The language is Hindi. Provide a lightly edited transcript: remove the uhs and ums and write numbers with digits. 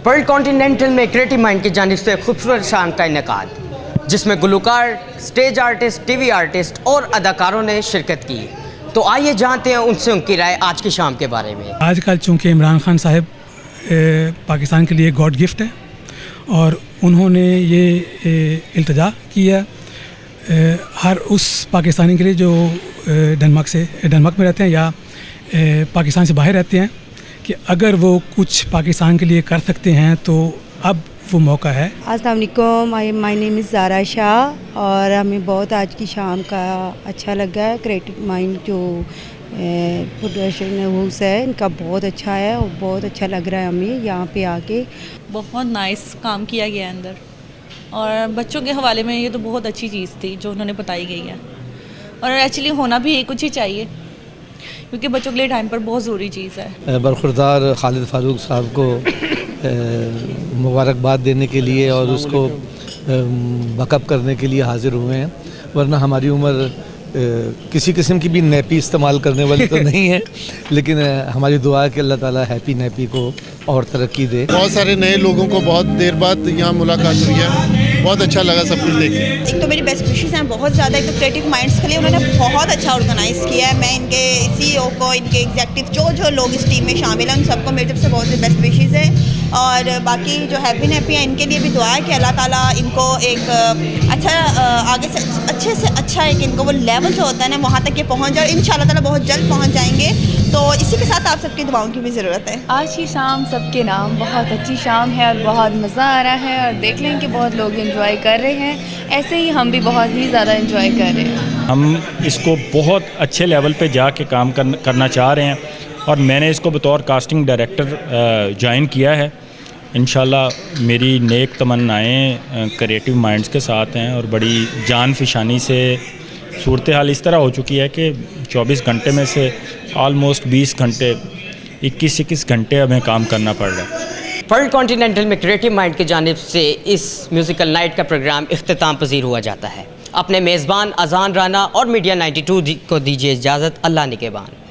वर्ल्ड कॉन्टिनेंटल में क्रिएटिव माइंड की जानिब से खूबसूरत शाम का इनेकाद, जिसमें गुलकार, स्टेज आर्टिस्ट, टीवी आर्टिस्ट और अदाकारों ने शिरकत की। तो आइए जानते हैं उनसे उनकी राय आज की शाम के बारे में। आजकल चूँकि इमरान खान साहब पाकिस्तान के लिए गॉड गिफ्ट है और उन्होंने ये इल्तिजा किया हर उस पाकिस्तानी के लिए जो डेनमार्क में रहते हैं या पाकिस्तान से बाहर रहते हैं कि अगर वो कुछ पाकिस्तान के लिए कर सकते हैं तो अब वो मौका है। अस्सलाम वालेकुम, my name is Zara Shah और हमें बहुत आज की शाम का अच्छा लगा है। क्रिएटिव माइंड जो प्रोडक्शन हाउस है इनका बहुत अच्छा है और बहुत अच्छा लग रहा है हमें यहाँ पे आके। बहुत नाइस काम किया गया है अंदर और बच्चों के हवाले में ये तो बहुत अच्छी चीज़ थी जो उन्होंने बताई गई है और एक्चुअली होना भी कुछ ही चाहिए क्योंकि बच्चों के लिए टाइम पर बहुत ज़रूरी चीज़ है। बरखुरदार खालिद फारूक साहब को मुबारकबाद देने के लिए और उसको बकअप करने के लिए हाज़िर हुए हैं, वरना हमारी उम्र किसी किस्म की भी नैपी इस्तेमाल करने वाली तो नहीं है, लेकिन हमारी दुआ है कि अल्लाह ताला हैप्पी नैपी को और तरक्की दे। बहुत सारे नए लोगों को बहुत देर बाद यहाँ मुलाकात हुई है, बहुत अच्छा लगा सब कुछ देख के। एक तो मेरी बेस्ट विशेज़ हैं बहुत ज़्यादा, एक तो क्रिएटिव माइंड्स के लिए उन्होंने बहुत अच्छा ऑर्गेनाइज़ किया है। मैं इनके CEO को, इनके एग्जेक्टिव जो लोग इस टीम में शामिल हैं उन सबको मेरी तरफ से बहुत सी बेस्ट विशेज़ है। और बाकी जो हैप्पी नैप्पी हैं इनके लिए भी दुआ है कि अल्लाह ताला इनको एक अच्छा आगे से अच्छा एक इनको वो लेवल जो होता है ना वहाँ तक ये पहुँच जाए, इंशाल्लाह ताला बहुत जल्द पहुँच जाएंगे। तो इसी के साथ आप सबकी दुआओं की भी ज़रूरत है। आज की शाम सबके नाम बहुत अच्छी शाम है और बहुत मज़ा आ रहा है और देख लें कि बहुत लोग एंजॉय कर रहे हैं, ऐसे ही हम भी बहुत ही ज़्यादा एंजॉय कर रहे हैं। हम इसको बहुत अच्छे लेवल पे जाके काम करना चाह रहे हैं और मैंने इसको बतौर कास्टिंग डायरेक्टर ज्वाइन किया है। इंशाल्लाह मेरी नेक तमन्नाएं क्रिएटिव माइंड्स के साथ हैं और बड़ी जान फिशानी से सूरत हाल इस तरह हो चुकी है कि 24 घंटे में से ऑलमोस्ट 20 घंटे 21 घंटे हमें काम करना पड़ रहा है। वर्ल्ड कॉन्टिनेंटल में क्रिएटिव माइंड की जानिब से इस म्यूज़िकल नाइट का प्रोग्राम इख्तिताम पजीर हुआ जाता है। अपने मेज़बान अजान राना और मीडिया 92 को दीजिए इजाज़त। अल्लाह निगहबान।